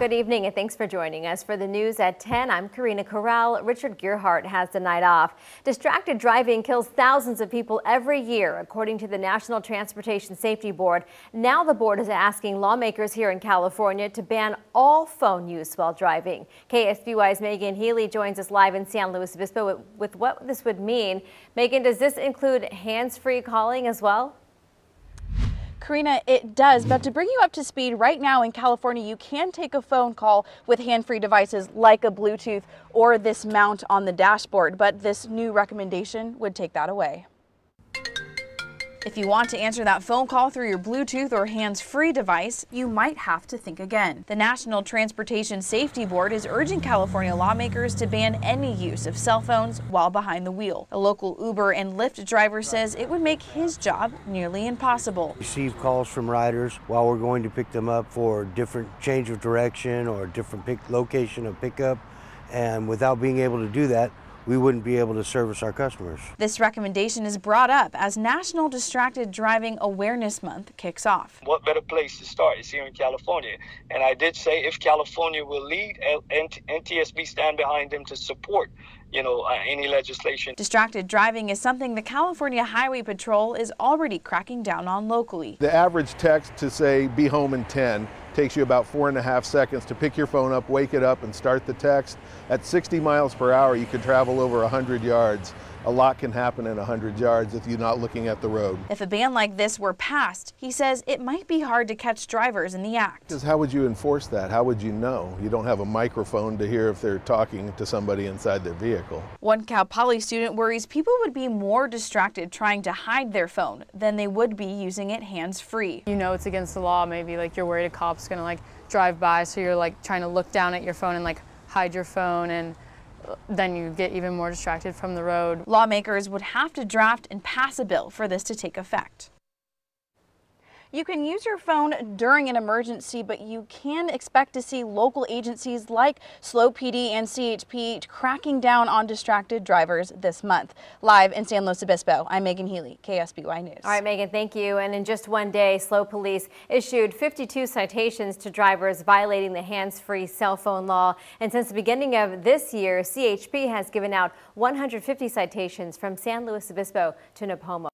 Good evening and thanks for joining us for the news at 10. I'm Karina Corral. Richard Gearhart has the night off. Distracted driving kills thousands of people every year, according to the National Transportation Safety Board. Now the board is asking lawmakers here in California to ban all phone use while driving. KSBY's Megan Healy joins us live in San Luis Obispo with what this would mean. Megan, does this include hands-free calling as well? Karina, it does, but to bring you up to speed, right now in California, you can take a phone call with hand-free devices like a Bluetooth or this mount on the dashboard, but this new recommendation would take that away. If you want to answer that phone call through your Bluetooth or hands-free device, you might have to think again. The National Transportation Safety Board is urging California lawmakers to ban any use of cell phones while behind the wheel. A local Uber and Lyft driver says it would make his job nearly impossible. Receive calls from riders while we're going to pick them up for different change of direction or different location of pickup, and without being able to do that, we wouldn't be able to service our customers. This recommendation is brought up as National Distracted Driving Awareness Month kicks off. What better place to start is here in California. And I did say if California will lead, NTSB stand behind them to support, any legislation. Distracted driving is something the California Highway Patrol is already cracking down on locally. The average text to say be home in 10 takes you about 4.5 seconds to pick your phone up, wake it up, and start the text. At 60 miles per hour, you could travel over 100 yards. A lot can happen in 100 yards if you're not looking at the road. If a ban like this were passed, he says it might be hard to catch drivers in the act. Because how would you enforce that? How would you know? You don't have a microphone to hear if they're talking to somebody inside their vehicle. One Cal Poly student worries people would be more distracted trying to hide their phone than they would be using it hands-free. You know it's against the law. Maybe you're worried a cop's gonna drive by, so you're trying to look down at your phone and hide your phone, and then you get even more distracted from the road. Lawmakers would have to draft and pass a bill for this to take effect. You can use your phone during an emergency, but you can expect to see local agencies like SLO PD and CHP cracking down on distracted drivers this month. Live in San Luis Obispo, I'm Megan Healy, KSBY News. All right, Megan, thank you. And in just one day, SLO Police issued 52 citations to drivers violating the hands-free cell phone law. And since the beginning of this year, CHP has given out 150 citations from San Luis Obispo to Nipomo.